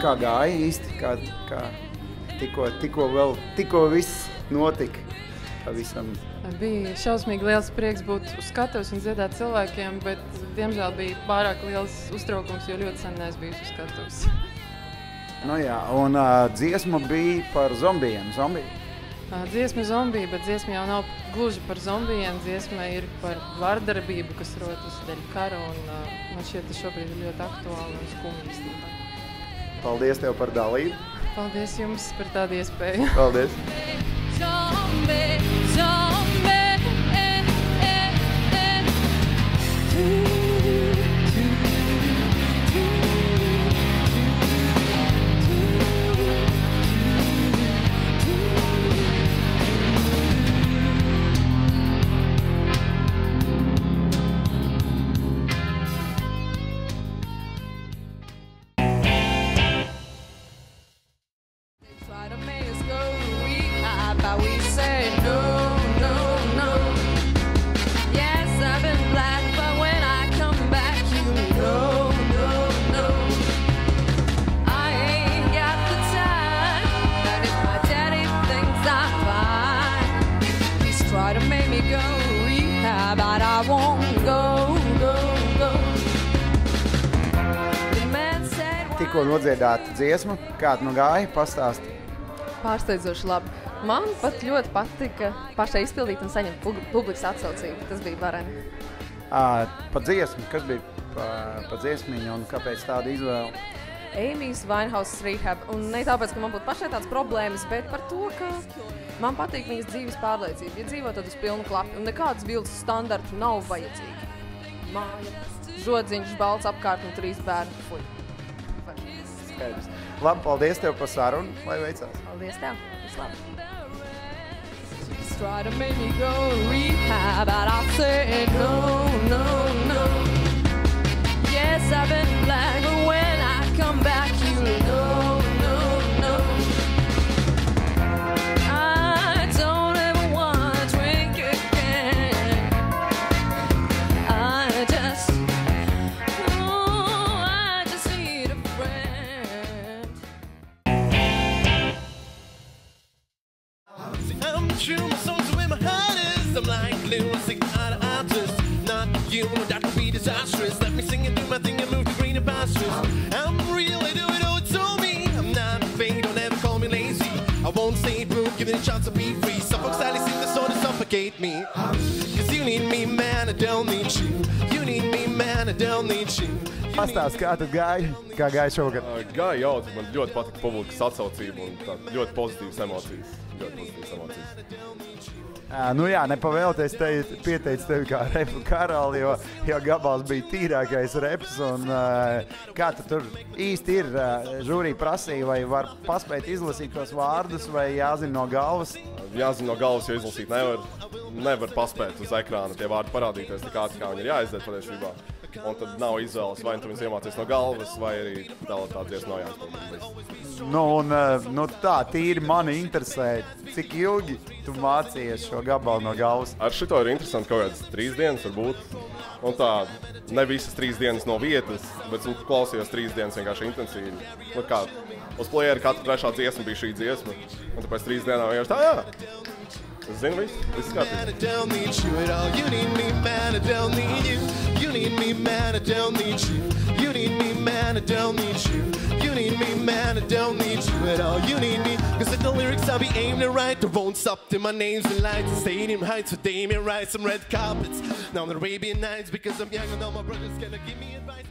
kā gāja īsti? Kā tikko viss notika pavisam? Bija šausmīgi liels prieks būt uz skatuves un dziedāt cilvēkiem, bet, diemžēl, bija pārāk liels uztraukums, jo ļoti sen neesmu bijusi uz skatuves. Nu jā, un dziesma bija par zombijiem. Dziesma zombija, bet dziesma jau nav gluži par zombijiem. Dziesma ir par vardarbību, kas rodas dēļ kara, un man šķiet, tas šobrīd ir ļoti aktuāli un skumji. Paldies tev par dalību. Paldies jums par tādu iespēju. Paldies. Tikko nodziedāta dziesma, kāda nu gāja, pastāsti? Pārsteidzoši labi. Man pat ļoti patika pašai izpildīt un saņemt publikas atsaucību. Tas bija vareni. Pa dziesmu, kas bija pa dziesmiņu un kāpēc tāda izvēle? Amy's Winehouse's Rehab. Un ne tāpēc, ka man būtu pašai tādas problēmas, bet par to, ka man patīk viņas dzīves pārliecība. Ja dzīvo tad uz pilnu klapi un nekādas bildes standartu nav vajadzīgi. Māja, žodziņš, balts apkārt un 3 bērni. Fuj. Skaidrs. Labi, paldies tev par sarunu, lai veicās. Paldies tev, viss labi. Try to make me go rehab, but I said no, no, no. Yes, I've been black, but when I come back, you know, no, no. I don't ever want to drink again. I just need a friend. I'm true, my soul's where my heart is. I'm like glue, I sing out of artists. Not you, that would be disastrous. Let me sing and do my thing and move to greener pastures. I'm real, I do it all, it's all me. I'm not fake, don't ever call me lazy. I won't say boo, give it a chance to be free. Some folks sadly seem to sort of suffocate me. Cause you need me, man, I don't need you. You need me, man, I don't need you. Pastāst, kā tad gāja? Kā gāja šogad? Gāja jautri, man ļoti patika publikas atsaucība un tā ļoti pozitīvas emocijas. Nu jā, nepavēlties pieteicu tevi kā repu karali, jo gabals bija tīrākais reps. Un, kā tu tur īsti ir? Žūrija prasīja, vai var paspēt izlasīt tos vārdus, vai jāzina no galvas? Jāzina no galvas, jo izlasīt nevar paspēt uz ekrāna tie vārdi parādīties tā kā viņi ir jāizdara patiesībā. Un tad nav izvēles, vai tu viņus iemācies no galvas, vai arī tā dziesma nav jāspēlē. Nu tā, tīri mani interesē, cik ilgi tu mācījies šo gabalu no galvas? Ar šito ir interesanti kaut kādas 3 dienas varbūt. Un tā, ne visas 3 dienas no vietas, bet klausījos 3 dienas vienkārši intensīvi. Nu kā, uz playera katra trešā dziesma bija šī dziesma. Un tāpēc 3 dienām vienkārši tā, jā. Es zinu viss kārtībā. You need me, man, I don't need you. You need me, man, I don't need you. You need me, man, I don't need you. You need me, man, I don't need you at all. You need me, cause at the lyrics I'll be aiming to write. The won't stop till my name's in lights and stadium heights with Damien Rice, some red carpets. Now the Arabian Nights because I'm young and all my brothers gonna give me advice.